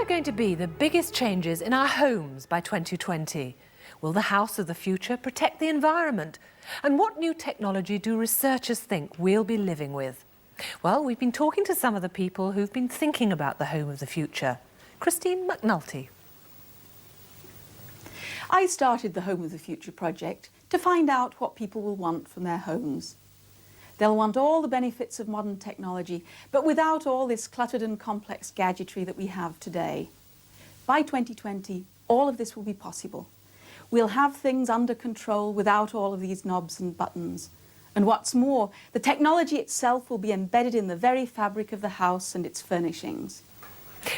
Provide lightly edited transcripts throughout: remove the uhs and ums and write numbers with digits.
going to be the biggest changes in our homes by 2020? Will the house of the future protect the environment? And what new technology do researchers think we'll be living with? Well, we've been talking to some of the people who've been thinking about the home of the future. Christine McNulty. I started the Home of the Future project to find out what people will want from their homes. They'll want all the benefits of modern technology, but without all this cluttered and complex gadgetry that we have today. By 2020, all of this will be possible. We'll have things under control without all of these knobs and buttons. And what's more, the technology itself will be embedded in the very fabric of the house and its furnishings.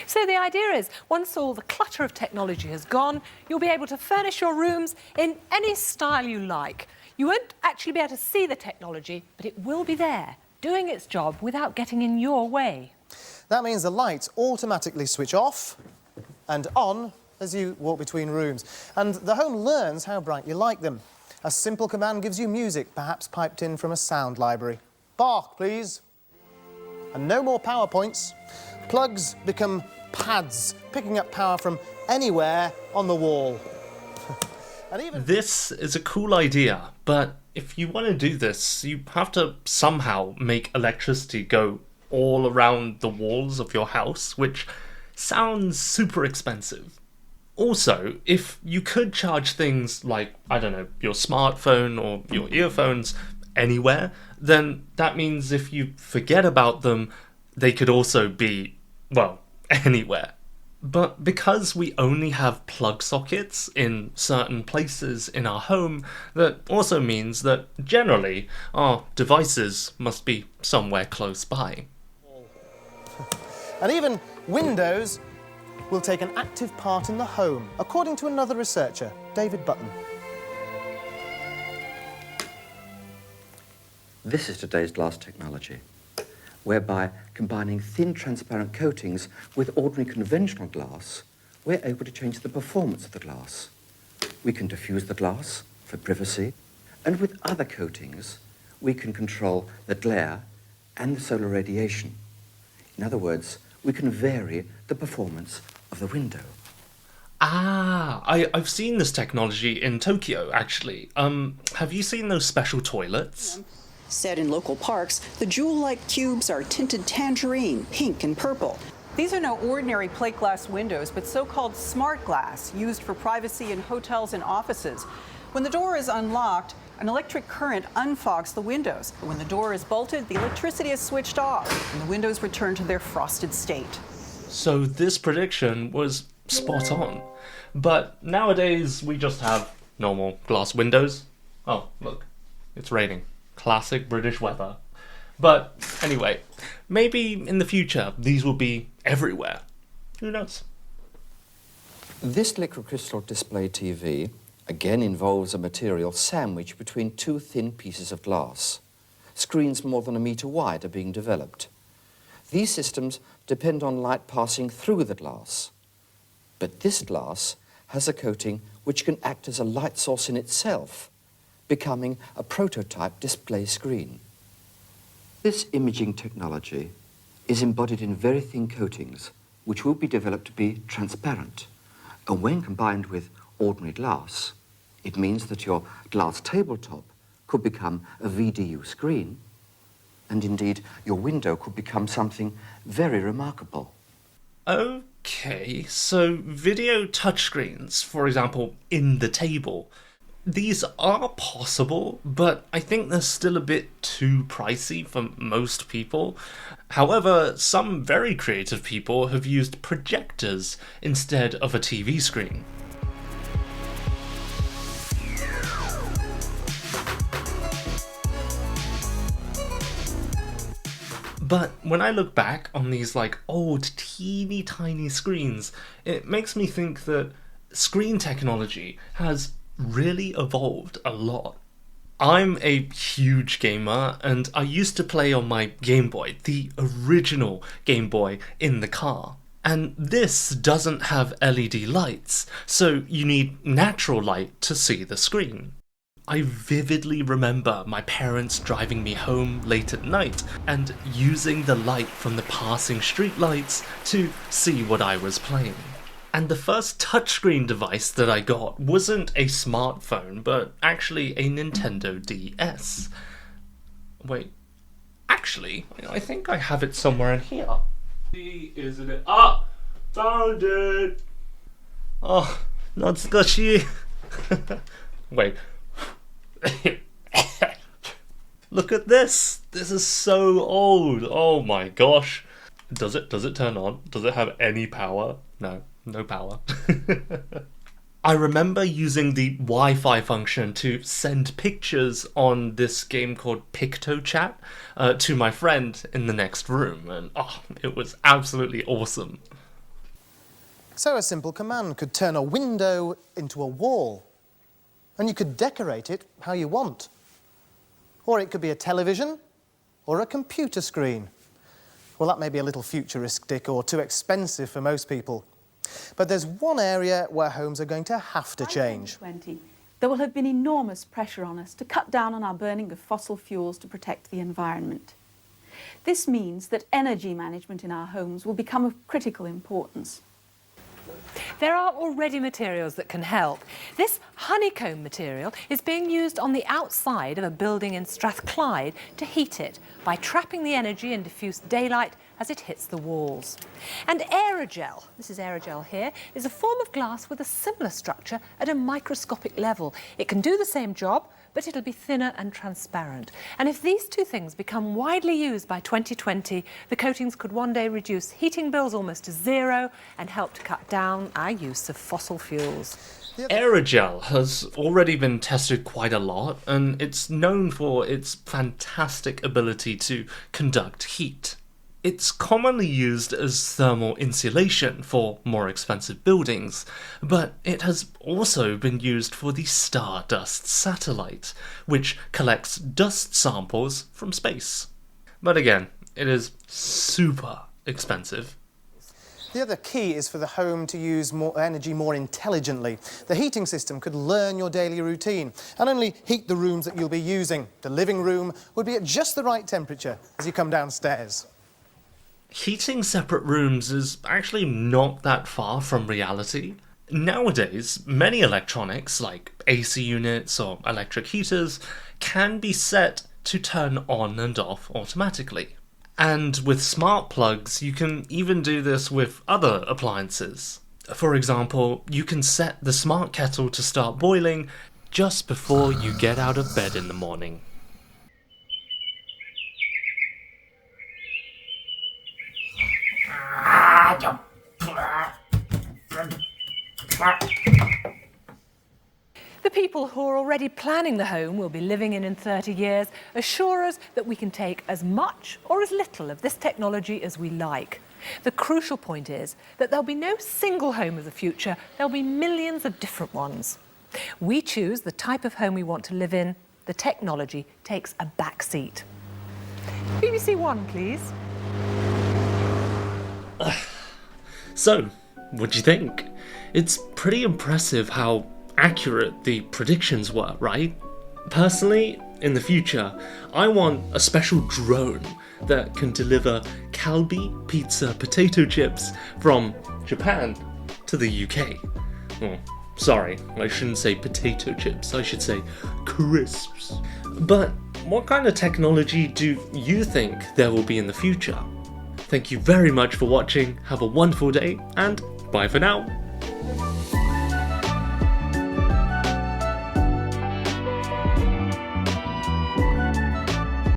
So the idea is, once all the clutter of technology has gone, you'll be able to furnish your rooms in any style you like. You won't actually be able to see the technology, but it will be there, doing its job without getting in your way. That means the lights automatically switch off and on as you walk between rooms. And the home learns how bright you like them. A simple command gives you music, perhaps piped in from a sound library. Bark, please. And no more PowerPoints. Plugs become pads, picking up power from anywhere on the wall. And even This is a cool idea, but if you want to do this, you have to somehow make electricity go all around the walls of your house, which sounds super expensive. Also, if you could charge things like, I don't know, your smartphone or your earphones anywhere, then that means if you forget about them, they could also be, well, anywhere. But because we only have plug sockets in certain places in our home, that also means that generally our devices must be somewhere close by. And even windows will take an active part in the home, according to another researcher, David Button. This is today's glass technology, whereby combining thin transparent coatings with ordinary conventional glass, we're able to change the performance of the glass. We can diffuse the glass for privacy, and with other coatings, we can control the glare and the solar radiation. In other words, we can vary the performance of the window. I've seen this technology in Tokyo, actually. Have you seen those special toilets? Set in local parks, the jewel-like cubes are tinted tangerine, pink, and purple. These are no ordinary plate glass windows, but so-called smart glass, used for privacy in hotels and offices. When the door is unlocked, an electric current unfogs the windows. When the door is bolted, the electricity is switched off, and the windows return to their frosted state. So this prediction was spot on. But nowadays, we just have normal glass windows. Oh, look, it's raining. Classic British weather. But anyway, maybe in the future these will be everywhere. Who knows? This liquid crystal display TV again involves a material sandwiched between two thin pieces of glass. Screens more than a metre wide are being developed. These systems depend on light passing through the glass. But this glass has a coating which can act as a light source in itself, becoming a prototype display screen. This imaging technology is embodied in very thin coatings, which will be developed to be transparent. And when combined with ordinary glass, it means that your glass tabletop could become a VDU screen, and indeed your window could become something very remarkable. Okay, so video touchscreens, for example, in the table. These are possible, but I think they're still a bit too pricey for most people. However, some very creative people have used projectors instead of a TV screen. But when I look back on these old teeny tiny screens, it makes me think that screen technology has really evolved a lot. I'm a huge gamer, and I used to play on my Game Boy, the original Game Boy, in the car. And this doesn't have LED lights, so you need natural light to see the screen. I vividly remember my parents driving me home late at night and using the light from the passing streetlights to see what I was playing. And the first touchscreen device that I got wasn't a smartphone, but actually a Nintendo DS. Wait, actually, I think I have it somewhere in here. Isn't it? Ah! Found it! Oh, natsukashi. Wait. Look at this! This is so old! Oh my gosh! Does it turn on? Does it have any power? No power. I remember using the Wi-Fi function to send pictures on this game called PictoChat to my friend in the next room, and it was absolutely awesome. So a simple command could turn a window into a wall, and you could decorate it how you want. Or it could be a television or a computer screen. Well, that may be a little futuristic or too expensive for most people. But there's one area where homes are going to have to change. By 2020, there will have been enormous pressure on us to cut down on our burning of fossil fuels to protect the environment. This means that energy management in our homes will become of critical importance. There are already materials that can help. This honeycomb material is being used on the outside of a building in Strathclyde to heat it by trapping the energy and diffuse daylight as it hits the walls. And aerogel, this is aerogel here, is a form of glass with a similar structure at a microscopic level. It can do the same job, but it'll be thinner and transparent. And if these two things become widely used by 2020, the coatings could one day reduce heating bills almost to zero and help to cut down our use of fossil fuels. Aerogel has already been tested quite a lot, and it's known for its fantastic ability to conduct heat. It's commonly used as thermal insulation for more expensive buildings, but it has also been used for the Stardust satellite, which collects dust samples from space. But again, it is super expensive. The other key is for the home to use more energy more intelligently. The heating system could learn your daily routine and only heat the rooms that you'll be using. The living room would be at just the right temperature as you come downstairs. Heating separate rooms is actually not that far from reality. Nowadays, many electronics, like AC units or electric heaters, can be set to turn on and off automatically. And with smart plugs, you can even do this with other appliances. For example, you can set the smart kettle to start boiling just before you get out of bed in the morning. The people who are already planning the home we'll be living in 30 years assure us that we can take as much or as little of this technology as we like. The crucial point is that there'll be no single home of the future, there'll be millions of different ones. We choose the type of home we want to live in, the technology takes a back seat. BBC One, please. So, what do you think? It's pretty impressive how accurate the predictions were, right? Personally, in the future, I want a special drone that can deliver Calbee pizza potato chips from Japan to the UK. Oh, sorry, I shouldn't say potato chips, I should say crisps. But what kind of technology do you think there will be in the future? Thank you very much for watching, have a wonderful day, and bye for now.